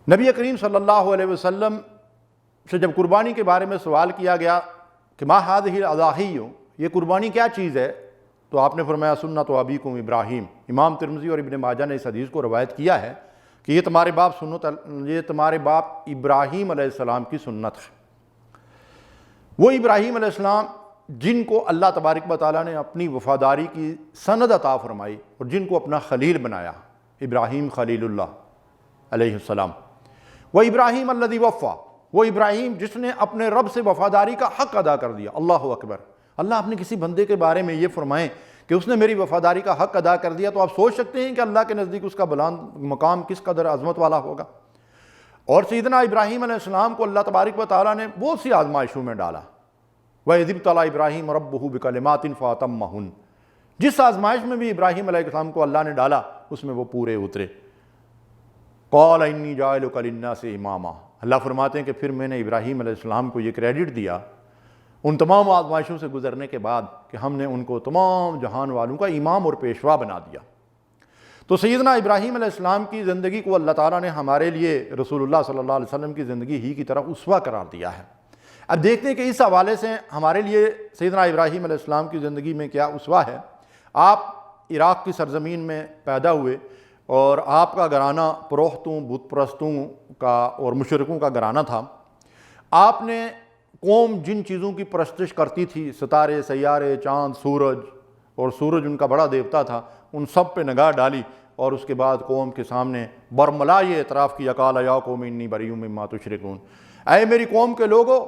نبی کریم صلی اللہ علیہ وسلم سے جب قربانی کے بارے میں سوال کیا گیا کہ ما هذه الاضاحی، یہ قربانی کیا چیز ہے، تو آپ نے فرمایا سنت ابیکم ابراہیم۔ امام ترمذی اور ابن ماجہ نے اس حدیث کو روایت کیا ہے کہ یہ تمہارے باپ ابراہیم علیہ السلام کی سنت ہے۔ وہ ابراہیم علیہ السلام جن کو اللہ تبارک و تعالیٰ نے اپنی وفاداری کی سند عطا فرمائی اور جن کو اپنا خلیل بنایا، ابراہیم خلیل اللہ علیہ السلام۔ وہ ابراہیم الذی وفا، وہ ابراہیم جس نے اپنے رب سے وفاداری کا حق ادا کر دیا۔ اللہ اکبر! اللہ اپنے کسی بندے کے بارے میں یہ فرمائیں کہ اس نے میری وفاداری کا حق ادا کر دیا، تو آپ سوچ سکتے ہیں کہ اللہ کے نزدیک اس کا بلند مقام کس قدر عظمت والا ہوگا۔ اور سیدنا ابراہیم علیہ السلام کو اللہ تبارک و تعالیٰ نے بہت سی آزمائشوں میں ڈالا۔ وَإِذِ ابْتَلَىٰ إِبْرَاهِيمَ رَبُّهُ بِكَلِمَاتٍ فَأَتَمَّهُنَّ، جس آزمائش میں بھی ابراہیم علیہ السلام کو اللہ نے ڈالا اس میں وہ پورے اترے۔ قَالَ إِنِّي جَاعِلُكَ لِلنَّاسِ إِمَامًا، اللہ فرماتے ہیں کہ پھر میں نے ابراہیم علیہ السلام کو یہ کریڈٹ دیا ان تمام آزمائشوں سے گزرنے کے بعد کہ ہم نے ان کو تمام جہان والوں کا امام اور پیشوا بنا دیا۔ تو سیدنا ابراہیم علیہ السلام کی زندگی کو اللہ تعالیٰ نے ہمارے لیے رسول اللہ صلی اللہ علیہ وسلم کی زندگی ہی کی طرح اسوہ قرار دیا ہے۔ اب دیکھتے ہیں کہ اس حوالے سے ہمارے لیے سیدنا ابراہیم علیہ السلام کی زندگی میں کیا اسوہ ہے۔ آپ عراق کی سرزمین میں پیدا ہوئے اور آپ کا گھرانہ پروختوں، بت پرستوں کا اور مشرکوں کا گھرانہ تھا۔ آپ نے قوم جن چیزوں کی پرستش کرتی تھی، ستارے، سیارے، چاند، سورج، اور سورج ان کا بڑا دیوتا تھا، ان سب پہ نگاہ ڈالی اور اس کے بعد قوم کے سامنے برملا یہ اعتراف کیا، قال یا قوم انی بریء مما تشرکون، اے میری قوم کے لوگوں،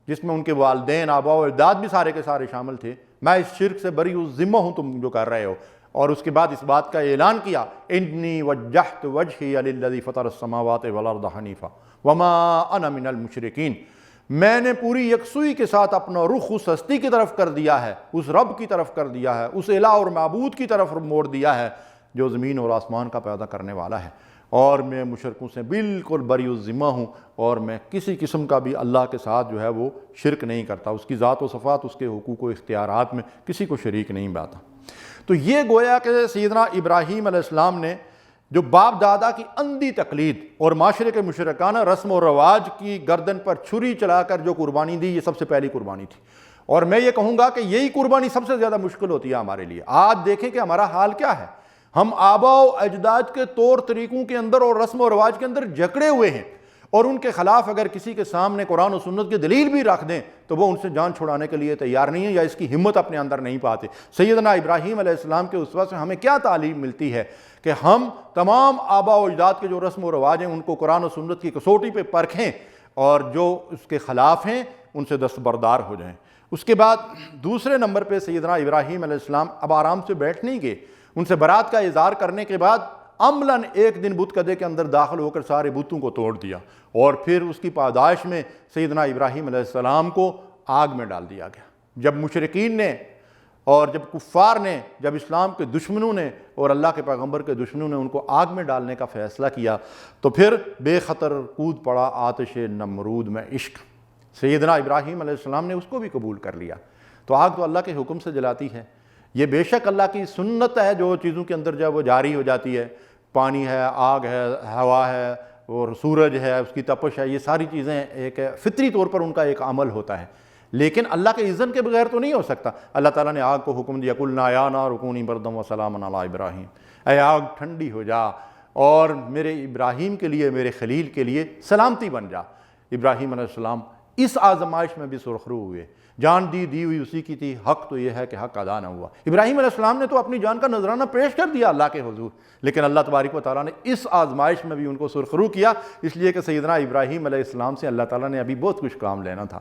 جس میں ان کے والدین، آباء و اجداد بھی سارے کے سارے شامل تھے، میں اس شرک سے بری الذمہ ہوں تم جو کر رہے ہو۔ اور اس کے بعد اس بات کا اعلان کیا، انی وجہت وجہی للذی فطر السماوات والارض حنیفا وما انا من المشرکین، میں نے پوری یکسوئی کے ساتھ اپنا رخ اس ہستی کی طرف کر دیا ہے، اس رب کی طرف کر دیا ہے، اس الہ اور معبود کی طرف موڑ دیا ہے جو زمین اور آسمان کا پیدا کرنے والا ہے، اور میں مشرکوں سے بالکل بری الذمہ ہوں، اور میں کسی قسم کا بھی اللہ کے ساتھ جو ہے وہ شرک نہیں کرتا، اس کی ذات و صفات، اس کے حقوق و اختیارات میں کسی کو شریک نہیں باتا۔ تو یہ گویا کہ سیدنا ابراہیم علیہ السلام نے جو باپ دادا کی اندھی تقلید اور معاشرے کے مشرکانہ رسم و رواج کی گردن پر چھری چلا کر جو قربانی دی، یہ سب سے پہلی قربانی تھی۔ اور میں یہ کہوں گا کہ یہی قربانی سب سے زیادہ مشکل ہوتی ہے ہمارے لیے۔ آج دیکھیں کہ ہمارا حال کیا ہے، ہم آباء و اجداد کے طور طریقوں کے اندر اور رسم و رواج کے اندر جکڑے ہوئے ہیں، اور ان کے خلاف اگر کسی کے سامنے قرآن و سنت کی دلیل بھی رکھ دیں تو وہ ان سے جان چھڑانے کے لیے تیار نہیں ہے، یا اس کی ہمت اپنے اندر نہیں پاتے۔ سیدنا ابراہیم علیہ السلام کے اسوہ سے ہمیں کیا تعلیم ملتی ہے کہ ہم تمام آباء و اجداد کے جو رسم و رواج ہیں ان کو قرآن و سنت کی کسوٹی پہ پرکھیں، اور جو اس کے خلاف ہیں ان سے دستبردار ہو جائیں۔ اس کے بعد دوسرے نمبر پہ سیدنا ابراہیم علیہ السلام اب آرام سے بیٹھ نہیں گئے، ان سے برات کا اظہار کرنے کے بعد عملاً ایک دن بت کدے کے اندر داخل ہو کر سارے بتوں کو توڑ دیا، اور پھر اس کی پاداش میں سیدنا ابراہیم علیہ السلام کو آگ میں ڈال دیا گیا۔ جب مشرکین نے اور جب کفار نے، جب اسلام کے دشمنوں نے اور اللہ کے پیغمبر کے دشمنوں نے ان کو آگ میں ڈالنے کا فیصلہ کیا، تو پھر بے خطر کود پڑا آتش نمرود میں عشق۔ سیدنا ابراہیم علیہ السلام نے اس کو بھی قبول کر لیا۔ تو آگ تو اللہ کے حکم سے جلاتی ہے، یہ بے شک اللہ کی سنت ہے جو چیزوں کے اندر جب وہ جاری ہو جاتی ہے، پانی ہے، آگ ہے، ہوا ہے اور سورج ہے، اس کی تپش ہے، یہ ساری چیزیں ایک فطری طور پر ان کا ایک عمل ہوتا ہے، لیکن اللہ کے اذن کے بغیر تو نہیں ہو سکتا۔ اللہ تعالیٰ نے آگ کو حکم دیا، قُلْنَا يَا نَارُ كُونِي بَرْدًا وَسَلَامًا عَلَىٰ إِبْرَاهِيمَ، اے آگ ٹھنڈی ہو جا اور میرے ابراہیم کے لیے، میرے خلیل کے لیے سلامتی بن جا۔ ابراہیم علیہ السلام اس آزمائش میں بھی سرخرو ہوئے، جان دی ہوئی اسی کی تھی، حق تو یہ ہے کہ حق ادا نہ ہوا۔ ابراہیم علیہ السلام نے تو اپنی جان کا نذرانہ پیش کر دیا اللہ کے حضور، لیکن اللہ تبارک و تعالیٰ نے اس آزمائش میں بھی ان کو سرخرو کیا، اس لیے کہ سیدنا ابراہیم علیہ السلام سے اللہ تعالیٰ نے ابھی بہت کچھ کام لینا تھا۔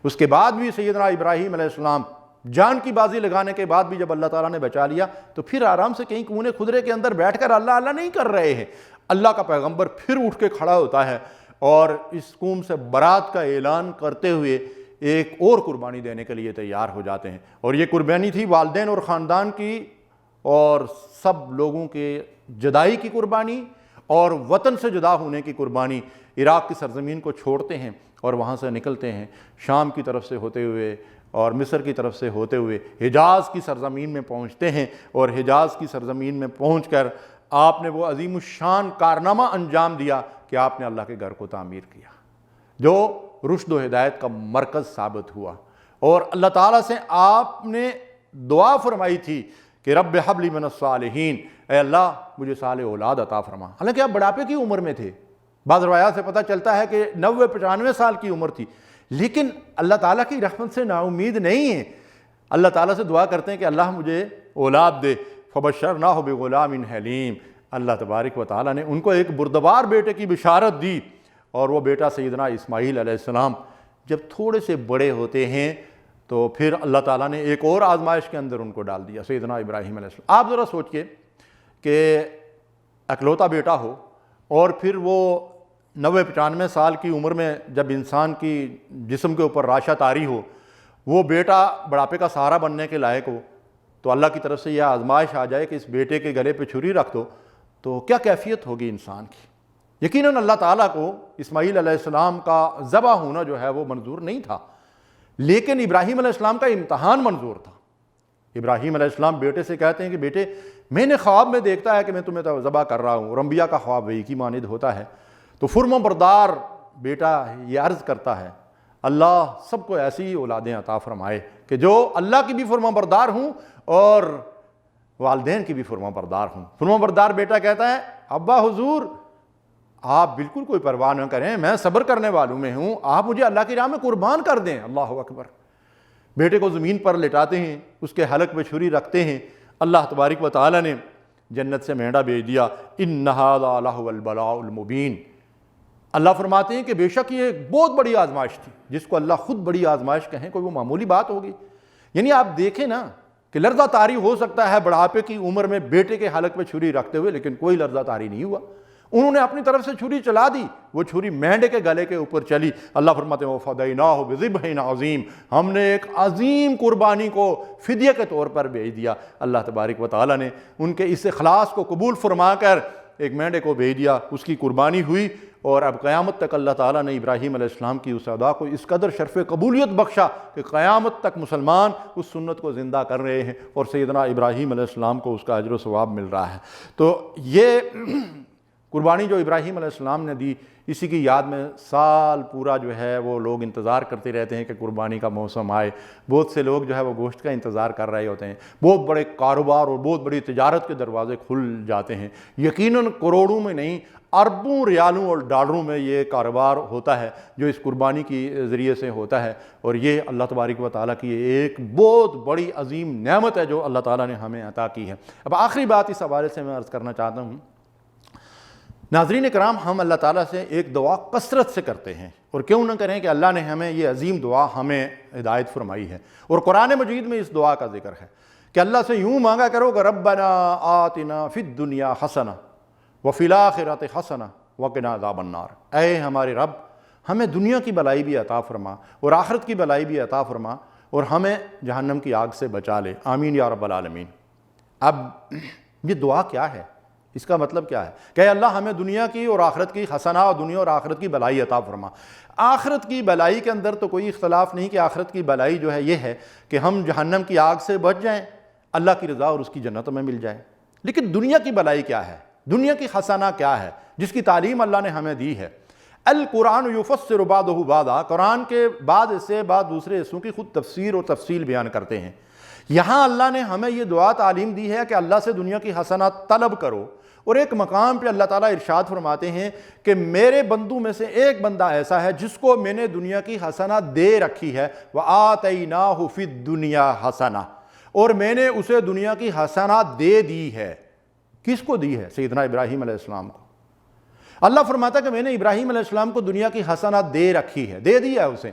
اس کے بعد بھی سیدنا ابراہیم علیہ السلام جان کی بازی لگانے کے بعد بھی جب اللہ تعالیٰ نے بچا لیا تو پھر آرام سے کہیں کونے خدرے کے اندر بیٹھ کر اللہ اللہ نہیں کر رہے ہیں۔ اللہ کا پیغمبر پھر اٹھ کے کھڑا ہوتا ہے اور اس قوم سے برات کا اعلان کرتے ہوئے ایک اور قربانی دینے کے لیے تیار ہو جاتے ہیں، اور یہ قربانی تھی والدین اور خاندان کی اور سب لوگوں کے جدائی کی قربانی اور وطن سے جدا ہونے کی قربانی۔ عراق کی سرزمین کو چھوڑتے ہیں اور وہاں سے نکلتے ہیں، شام کی طرف سے ہوتے ہوئے اور مصر کی طرف سے ہوتے ہوئے حجاز کی سرزمین میں پہنچتے ہیں، اور حجاز کی سرزمین میں پہنچ کر آپ نے وہ عظیم الشان کارنامہ انجام دیا کہ آپ نے اللہ کے گھر کو تعمیر کیا جو رشد و ہدایت کا مرکز ثابت ہوا، اور اللہ تعالیٰ سے آپ نے دعا فرمائی تھی کہ رب حب لی من الصالحین، اے اللہ مجھے صالح اولاد عطا فرما۔ حالانکہ آپ بڑھاپے کی عمر میں تھے، بعض روایات سے پتہ چلتا ہے کہ 90-95 سال کی عمر تھی، لیکن اللہ تعالیٰ کی رحمت سے نا امید نہیں ہیں، اللہ تعالیٰ سے دعا کرتے ہیں کہ اللہ مجھے اولاد دے۔ فبشرناہ بغلام حلیم، اللہ تبارک و تعالیٰ نے ان کو ایک بردبار بیٹے کی بشارت دی، اور وہ بیٹا سیدنا اسماعیل علیہ السلام جب تھوڑے سے بڑے ہوتے ہیں تو پھر اللہ تعالیٰ نے ایک اور آزمائش کے اندر ان کو ڈال دیا، سیدنا ابراہیم علیہ السلام۔ آپ ذرا سوچئے کہ اکلوتا بیٹا ہو اور پھر وہ 90-95 سال کی عمر میں جب انسان کی جسم کے اوپر راشہ طاری ہو، وہ بیٹا بڑھاپے کا سہارا بننے کے لائق ہو، تو اللہ کی طرف سے یہ آزمائش آ جائے کہ اس بیٹے کے گلے پہ چھری رکھ دو، تو کیا کیفیت ہوگی انسان کی۔ یقیناً اللہ تعالیٰ کو اسماعیل علیہ السلام کا ذبح ہونا جو ہے وہ منظور نہیں تھا، لیکن ابراہیم علیہ السلام کا امتحان منظور تھا۔ ابراہیم علیہ السلام بیٹے سے کہتے ہیں کہ بیٹے میں نے خواب میں دیکھتا ہے کہ میں تمہیں ذبح کر رہا ہوں، اور انبیاء کا خواب وہی کی مانند ہوتا ہے۔ تو فرما بردار بیٹا یہ عرض کرتا ہے اللہ سب کو ایسی اولادیں عطا فرمائے کہ جو اللہ کی بھی فرما بردار ہوں اور والدین کی بھی فرما بردار ہوں۔ فرما بردار بیٹا کہتا ہے ابا حضور آپ بالکل کوئی پرواہ نہ کریں، میں صبر کرنے والوں میں ہوں، آپ مجھے اللہ کی راہ میں قربان کر دیں۔ اللہ اکبر۔ بیٹے کو زمین پر لٹاتے ہیں، اس کے حلق پہ چھری رکھتے ہیں، اللہ تبارک و تعالیٰ نے جنت سے مینڈا بھیج دیا۔ ان ھذا لہو البلاء المبین۔ اللہ فرماتے ہیں کہ بے شک یہ ایک بہت بڑی آزمائش تھی، جس کو اللہ خود بڑی آزمائش کہیں کوئی وہ معمولی بات ہوگی؟ یعنی آپ دیکھیں نا کہ لرزہ طاری ہو سکتا ہے بڑھاپے کی عمر میں بیٹے کے حلق پہ چھری رکھتے ہوئے، لیکن کوئی لرزہ طاری نہیں ہوا۔ انہوں نے اپنی طرف سے چھری چلا دی، وہ چھری مینڈے کے گلے کے اوپر چلی۔ اللہ فرماتے ہیں وَفَدَيْنَاهُ بِذِبْحٍ عَظِيمٍ، ہم نے ایک عظیم قربانی کو فدیہ کے طور پر بھیج دیا۔ اللہ تبارک و تعالیٰ نے ان کے اس اخلاص کو قبول فرما کر ایک مینڈے کو بھیج دیا، اس کی قربانی ہوئی، اور اب قیامت تک اللہ تعالیٰ نے ابراہیم علیہ السلام کی اس ادا کو اس قدر شرف قبولیت بخشا کہ قیامت تک مسلمان اس سنت کو زندہ کر رہے ہیں، اور سیدنا ابراہیم علیہ السلام کو اس کا اجر و ثواب مل رہا ہے۔ تو یہ قربانی جو ابراہیم علیہ السلام نے دی، اسی کی یاد میں سال پورا جو ہے وہ لوگ انتظار کرتے رہتے ہیں کہ قربانی کا موسم آئے۔ بہت سے لوگ جو ہے وہ گوشت کا انتظار کر رہے ہوتے ہیں، بہت بڑے کاروبار اور بہت بڑی تجارت کے دروازے کھل جاتے ہیں۔ یقیناً کروڑوں میں نہیں، اربوں ریالوں اور ڈالروں میں یہ کاروبار ہوتا ہے جو اس قربانی کی ذریعے سے ہوتا ہے، اور یہ اللہ تبارک و تعالیٰ کی ایک بہت بڑی عظیم نعمت ہے جو اللہ تعالیٰ نے ہمیں عطا کی ہے۔ اب آخری بات اس حوالے سے میں عرض کرنا چاہتا ہوں، ناظرین کرام، ہم اللہ تعالیٰ سے ایک دعا کثرت سے کرتے ہیں، اور کیوں نہ کریں کہ اللہ نے ہمیں یہ عظیم دعا ہمیں ہدایت فرمائی ہے، اور قرآن مجید میں اس دعا کا ذکر ہے کہ اللہ سے یوں مانگا کرو کہ ربنا آتنا فی الدنیا حسنہ وفی الآخرۃ حسنہ وقنا عذاب النار، اے ہمارے رب ہمیں دنیا کی بلائی بھی عطا فرما اور آخرت کی بلائی بھی عطا فرما، اور ہمیں جہنم کی آگ سے بچا لے، آمین یا رب العالمین۔ اب یہ دعا کیا ہے؟ اس کا مطلب کیا ہے کہ اللہ ہمیں دنیا کی اور آخرت کی حسنہ، اور دنیا اور آخرت کی بلائی عطا فرما۔ آخرت کی بلائی کے اندر تو کوئی اختلاف نہیں کہ آخرت کی بلائی جو ہے یہ ہے کہ ہم جہنم کی آگ سے بچ جائیں، اللہ کی رضا اور اس کی جنت میں مل جائے۔ لیکن دنیا کی بلائی کیا ہے؟ دنیا کی حسنہ کیا ہے جس کی تعلیم اللہ نے ہمیں دی ہے؟ القرآن یفسر بعضہ بعضا، قرآن کے بعد حصے بعد دوسرے حصوں کی خود تفسیر اور تفصیل بیان کرتے ہیں۔ یہاں اللہ نے ہمیں یہ دعا تعلیم دی ہے کہ اللہ سے دنیا کی حسنہ طلب کرو، اور ایک مقام پہ اللہ تعالیٰ ارشاد فرماتے ہیں کہ میرے بندوں میں سے ایک بندہ ایسا ہے جس کو میں نے دنیا کی حسنہ دے رکھی ہے، وَآتَيْنَاهُ فِي الدُّنْيَا حَسَنَةً، اور میں نے اسے دنیا کی حسنہ دے دی ہے۔ کس کو دی ہے؟ سیدنا ابراہیم علیہ السلام کو۔ اللہ فرماتا ہے کہ میں نے ابراہیم علیہ السلام کو دنیا کی حسنہ دے رکھی ہے، دے دی ہے اسے۔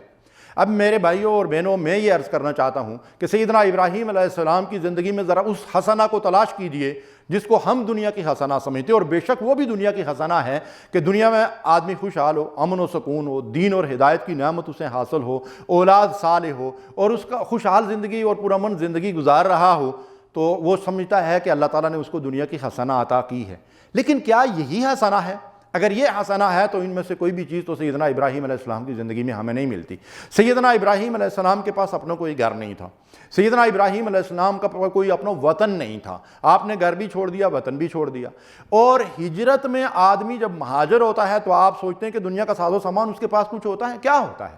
اب میرے بھائیوں اور بہنوں، میں یہ عرض کرنا چاہتا ہوں کہ سیدنا ابراہیم علیہ السلام کی زندگی میں ذرا اس حسنہ کو تلاش کیجئے جس کو ہم دنیا کی حسنہ سمجھتے ہیں، اور بے شک وہ بھی دنیا کی حسنہ ہے کہ دنیا میں آدمی خوشحال ہو، امن و سکون ہو، دین اور ہدایت کی نعمت اسے حاصل ہو، اولاد صالح ہو، اور اس کا خوشحال زندگی اور پرامن زندگی گزار رہا ہو، تو وہ سمجھتا ہے کہ اللہ تعالیٰ نے اس کو دنیا کی حسنہ عطا کی ہے۔ لیکن کیا یہی حسنہ ہے؟ اگر یہ حسنہ ہے تو ان میں سے کوئی بھی چیز تو سیدنا ابراہیم علیہ السلام کی زندگی میں ہمیں نہیں ملتی۔ سیدنا ابراہیم علیہ السلام کے پاس اپنا کوئی گھر نہیں تھا، سیدنا ابراہیم علیہ السلام کا کوئی اپنا وطن نہیں تھا، آپ نے گھر بھی چھوڑ دیا، وطن بھی چھوڑ دیا۔ اور ہجرت میں آدمی جب مہاجر ہوتا ہے تو آپ سوچتے ہیں کہ دنیا کا ساز و سامان اس کے پاس کچھ ہوتا ہے، کیا ہوتا ہے؟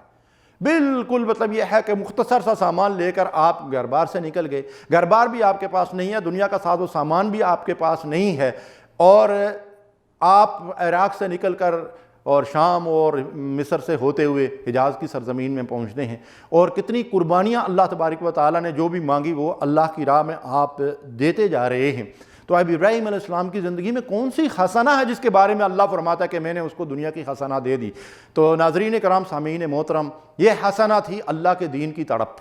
بالکل مطلب یہ ہے کہ مختصر سا سامان لے کر آپ گھر بار سے نکل گئے، گھر بار بھی آپ کے پاس نہیں ہے، دنیا کا ساز و سامان بھی آپ کے پاس نہیں ہے، اور آپ عراق سے نکل کر اور شام اور مصر سے ہوتے ہوئے حجاز کی سرزمین میں پہنچتے ہیں، اور کتنی قربانیاں اللہ تبارک و تعالیٰ نے جو بھی مانگی وہ اللہ کی راہ میں آپ دیتے جا رہے ہیں۔ تو اب ابراہیم علیہ السلام کی زندگی میں کون سی حسنہ ہے جس کے بارے میں اللہ فرماتا ہے کہ میں نے اس کو دنیا کی حسنہ دے دی؟ تو ناظرین کرام، سامعین محترم، یہ حسنہ تھی اللہ کے دین کی تڑپ،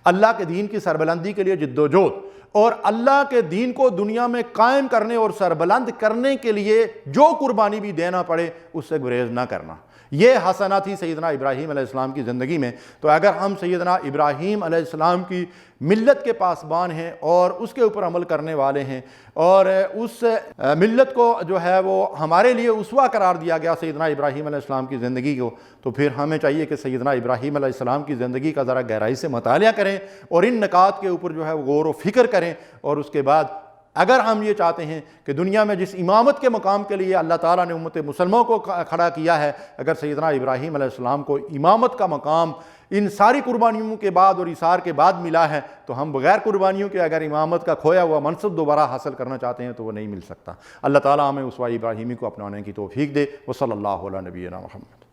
اللہ کے دین کی سربلندی کے لیے جد و جہد، اور اللہ کے دین کو دنیا میں قائم کرنے اور سربلند کرنے کے لیے جو قربانی بھی دینا پڑے اس سے گریز نہ کرنا۔ یہ حسنہ تھی سیدنا ابراہیم علیہ السلام کی زندگی میں۔ تو اگر ہم سیدنا ابراہیم علیہ السلام کی ملت کے پاسبان ہیں اور اس کے اوپر عمل کرنے والے ہیں، اور اس ملت کو جو ہے وہ ہمارے لیے اسوہ قرار دیا گیا سیدنا ابراہیم علیہ السلام کی زندگی کو، تو پھر ہمیں چاہیے کہ سیدنا ابراہیم علیہ السلام کی زندگی کا ذرا گہرائی سے مطالعہ کریں اور ان نکات کے اوپر جو ہے وہ غور و فکر کریں، اور اس کے بعد اگر ہم یہ چاہتے ہیں کہ دنیا میں جس امامت کے مقام کے لیے اللہ تعالیٰ نے امت مسلموں کو کھڑا کیا ہے، اگر سیدنا ابراہیم علیہ السلام کو امامت کا مقام ان ساری قربانیوں کے بعد اور ایثار کے بعد ملا ہے، تو ہم بغیر قربانیوں کے اگر امامت کا کھویا ہوا منصب دوبارہ حاصل کرنا چاہتے ہیں تو وہ نہیں مل سکتا۔ اللہ تعالیٰ ہمیں اسوہ ابراہیمی کو اپنانے کی توفیق دے۔ وصلی اللہ علی نبینا محمد۔